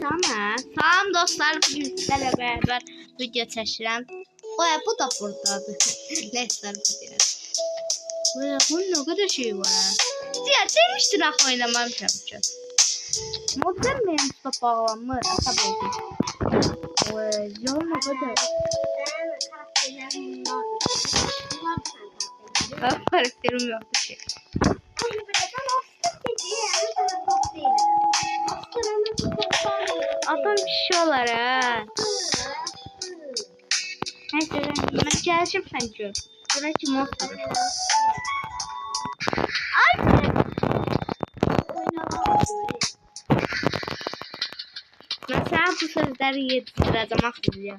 Tamam. Salam dostlar, bugün sizlerle beraber video çəkirəm. Bu da buradadır. Neyse bu deyir. Bunun ne kadar şey var ha. Ya demiştin ah oynamamışam ki. Modern benim tutup bağlanmır. Asab oldum. Ya ne kadar. Karakterim yok bir şey. Adam bir şey olar ha. Neyse ben gelişim sence. Buraya kim olsun? Ay. Mesela bu sözleri yetiştireceğim aklımda.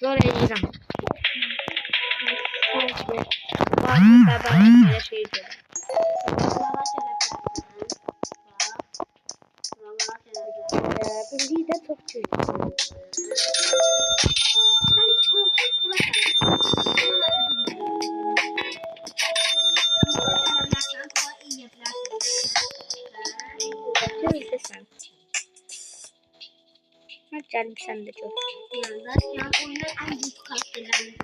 Zor eğilim. Ben şey diyorum. Bildiği de çok çocuk. Neyse sen. Hadi canım sen de çok. Yani oyunun en büyük karakterlerini.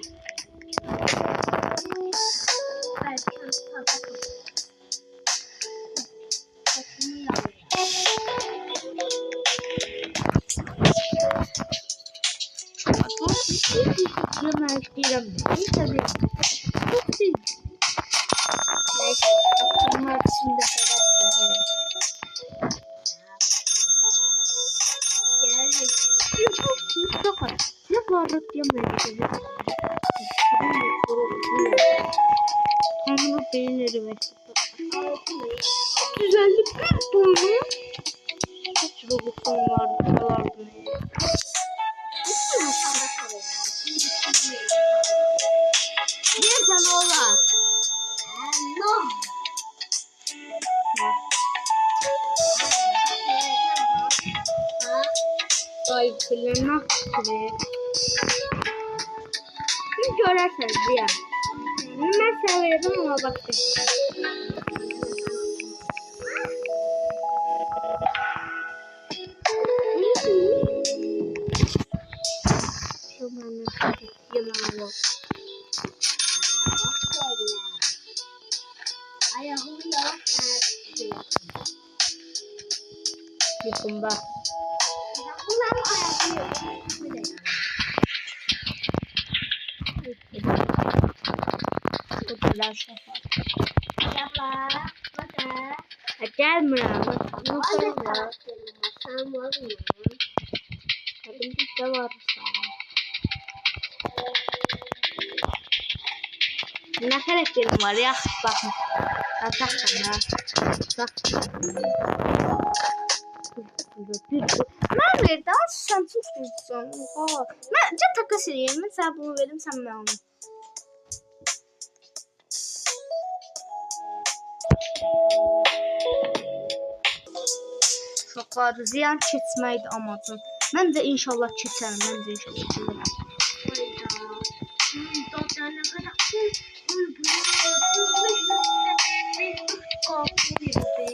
Yemek istiyorum. Tabii. Çok iyi. Neyse. Bunlar şimdi çok var. Ne varlık yemeği. Tanrı beğenir ve güzellik bir dolu. Kaç robotun vardı. Bir tane ola. Allah. Ay kılına kırık. Siz görersiniz ya. Ben severim ama bakın. Yukumba. Bunların ayağı Kutular şafa. Gel Murat. Sen var mı? Tabii ki de varsa. Ne karakterim var ya? Bakın. Ataktan ha. Bak. Ben verdim. Sen çok güzelsin. Ben çok takas edeyim. Mesela bunu verdim sen ben onu. Çok var. Ziyan keçməydi amacım. Mən də inşallah keçərim. Mən də inşallah keçərim.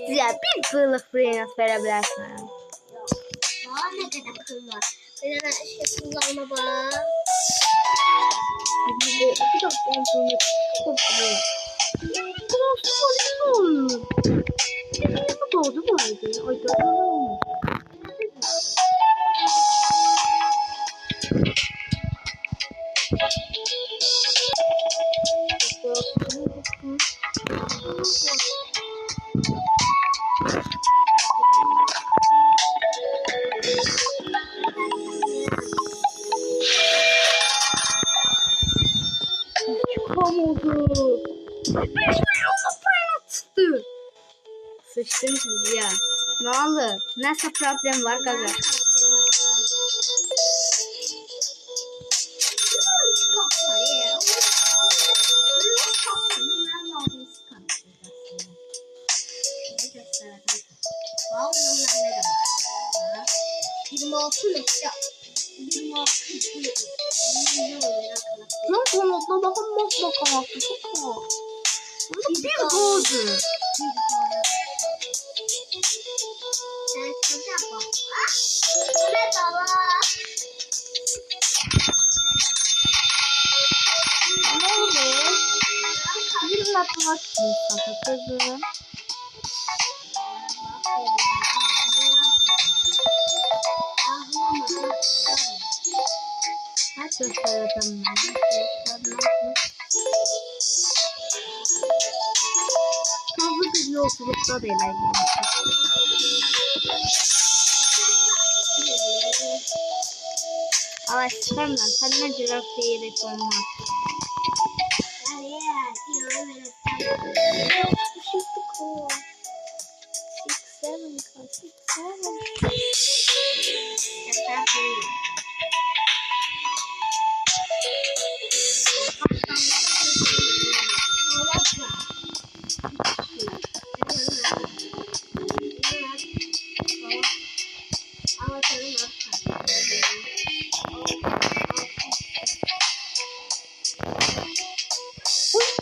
Ziyan bir qılıq freynat verə bilərsən. Daha ne kadar kıl var. Bir tane şey kullanma bak. Bir dakika sonra çok güzel. Nasıl olur? Ne doğdu bu arada? Ay doğru. Çıkam oldu. 5 milyonla payına çıktı. Sıçtım siz ya. Ne oldu? Nasıl problem var gaga? Lan kanatına bakın bak bakalım. Çok var. Bir goldu. Sen çocuğa bak. Ne dala? Ne oldu? Bir matematik kızım. Kaç gösterdim ben? Fazla bir yolculukta değil. Ama sen senden coğrafyayı da olmaz.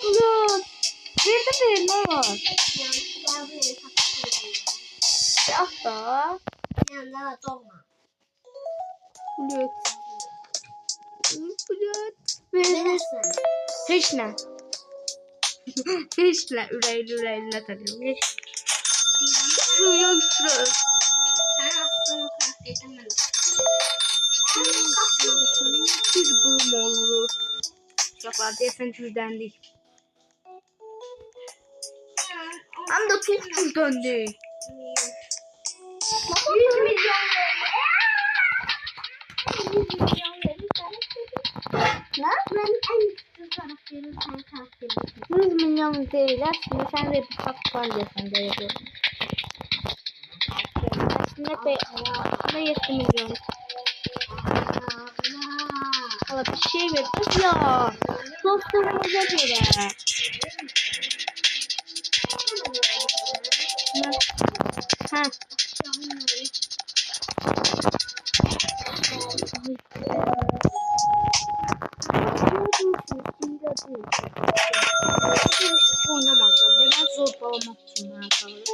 Ulan! Bir ne var? Hafta. Hiç ne? Hiç ne? Üreyle tanıyorum. Hiç. Şuraya şuraya. Bir bölüm olur. Yapar desen cüzden değil. Hem de çok cüzden değil. 100 milyon Ne? Ben en güzel karakterim sen karakterim. 100 milyon değil aslında sen de bir kaptan desen de yapıyorsun. Aslında 7 milyon. Valla bir şey verdik ya. Dostlarımıza göre. Ha. Oynamazsam ben zorbalamak için ben yaparım.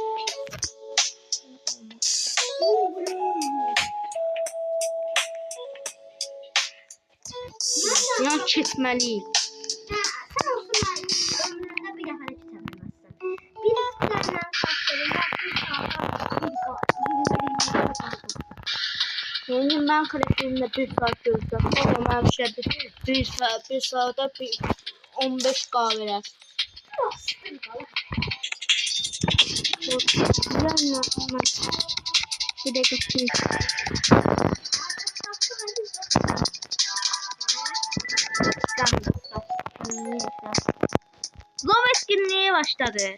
Yan çekmeliyim. Sen olsun ben ömrümde bir defa hiç tanımazsın. Bir senden karakterim var. Yani ben karakterimle bir saat gözlerim. Ama ben bir saate 15K verer. Bir de götüreyim. Zor etkinliğe başladı.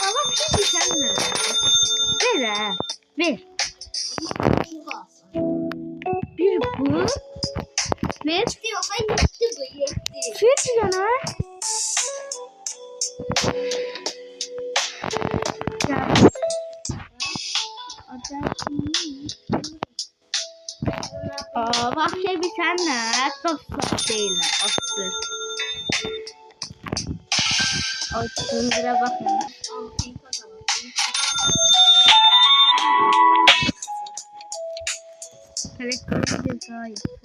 Ama şimdi sen ne? Ver ha. Ver. Bir bu. Ver. Ver yana. Bak şey bir tane çok değil aslında. O çıldıra bakın. Karakterin ceza yapsın.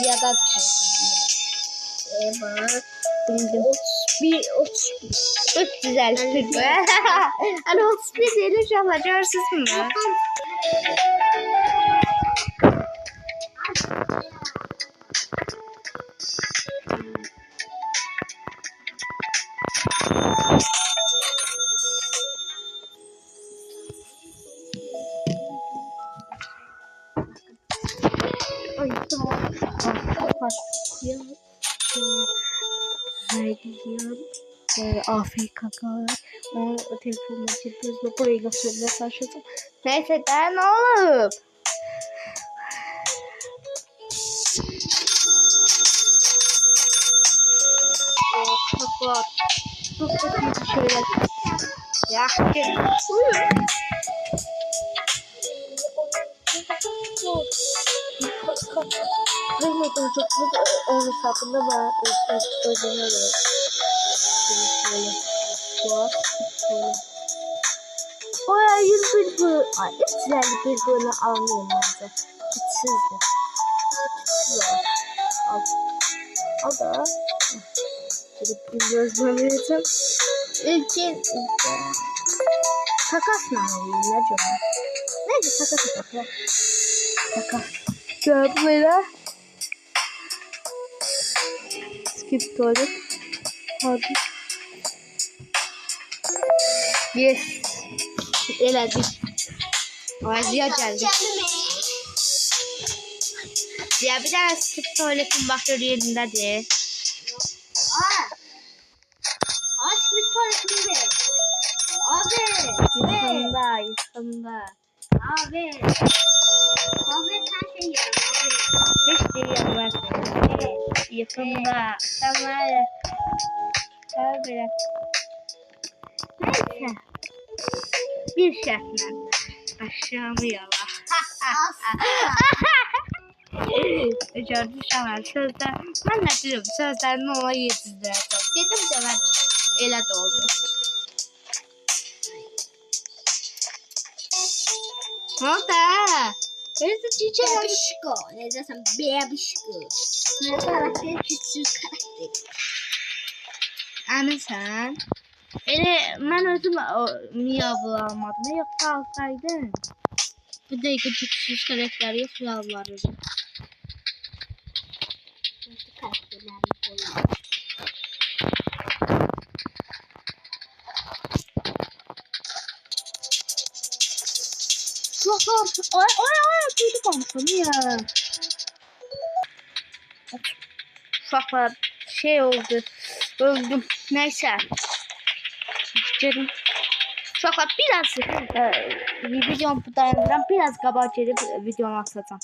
Ya da bak. Bildim. 350 hani 31 değil inşallah görsüz mü? Ay tamam. Haydi Afrika kadar. O telefonla çekiyoruz. Burayı gösterdiler saçmalama. Neyse daha ne olur? Bak var. Çok kötü şeyler. Ya. Kırmadım çok onun sapında var. Özüne göre. Böyle. Var. Böyle. O ya 101 bölüm. Ay, etkilerli bir bölüm almayayım bence. Hiçsizdi. Al. Al da. Gidip bir gözlemleyeceğim. İlkin. Takas mı alayım ne canım? Neyse takas yapalım. Takas. Şöyle böyle. Skip tuvalet. Hadi. Yes. Elədik. Ay Ziya geldi. Ziya bir tane skip tuvaletin bakır yerindedir. Skip tuvaletin be. Abi. Yakında. Abi. Abi sen şey yarım abi. Hiç değil yapmazsın. Yakında. Tamam. Tabii. Neyse. Bir şartla. Aşağımı yala. Gördü şaman sözler. Ben de dedim sözlerini ona yetizdireceğim. Dedim de ben elə de oldu. Ne oldu? Neyse çiçek. Bebişko. Ne desem bebişko. Ne karakter küçük karakter. Anı sen. Ben özüm miyavı almadım. Yoksa alsaydın. Bu dakika küçük karakter yok yalvarırım. Nasıl karakterlerini koyuyor. Ay duyduk onu ya. Uşaklar şey oldu. Öldüm. Neyse. Canım. Uşaklar biraz videomu dayandıran biraz kabağa gelip videomu atacağım.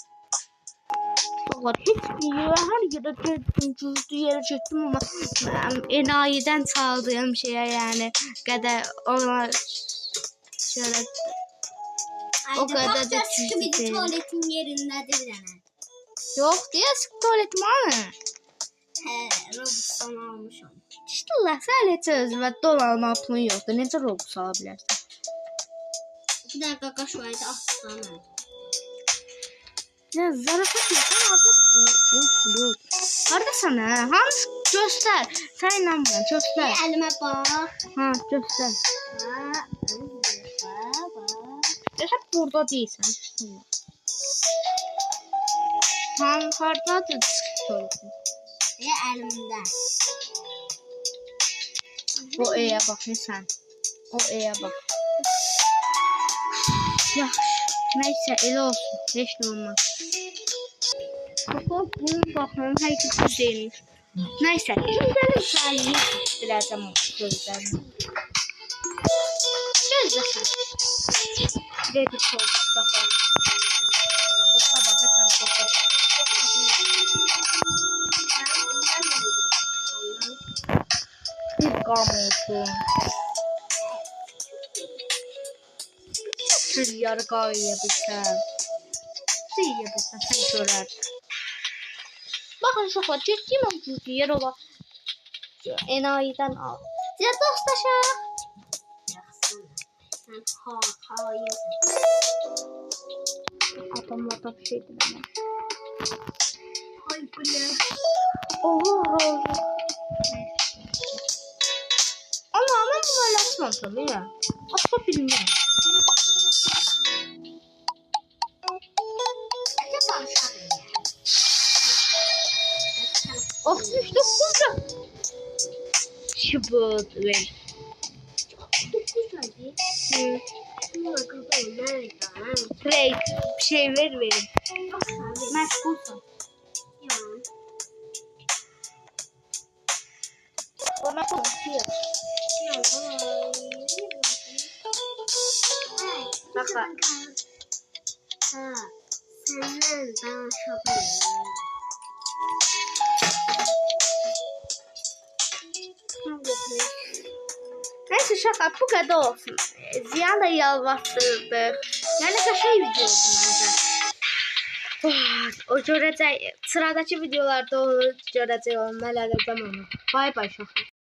Uşaklar hiçbir yere her yere çektim. Cüzdü yere çektim ama enayiden çaldığım şeye yani kadar ona şöyle o kadar da çünkü bir tuvaletin yerindedir yani. yok diye sık tuvaletim abi. He, Robus'tan almış onu. İşte Allah sadece özüme dolanma atımın yoktu. Necə Robux ala bilərsən? Bir dakika kaç vardı aslanım. Ya zarafat yapma artık. Haradasan ha? Hans göster. Sen inanmıyorum göster. Elime bak. Ha göster. Ya hep burada değilsən. Hardadır sıkıntı. Elimde. O E'ye bak sen. O E'ye bak. Yaxşı. Neyse elə olsun. Heç nə olmaz. Bax bunun baxımın həqiqəti deyilmiş. Neyse. Gündəlik səhiyyə istirəcəm o sözlərini. Gözləsən. Reddit oldu bax. Oxa baxasan oxa. Bir qam olsun. Siz yarı qayabilsəm. Siz sən görərsən. Bakın uşaqlar, getdiyim bu yer ola. Enayidən al. Sizə dostlaşaq. Sen hayırsın. Adamlar da bir şey deməm. Ay bu ne? Allah. Ama bu böyle açmadım ya. Açma bilmiyorum. Of işte burada. Şıbıt ver. Play bir şey verin. Meşgulsun. Bana konuşuyor. Bak. Ha, senden ben şapayım. Neyse uşaqlar bu qədər olsun. Ziyan da yalvartdırdı. Yəni qəşəng video oldu məncə. O görəcək. Sıradakı videolarda onu görəcək. Onu mən ələcəm onu. Bay bay uşaqlar.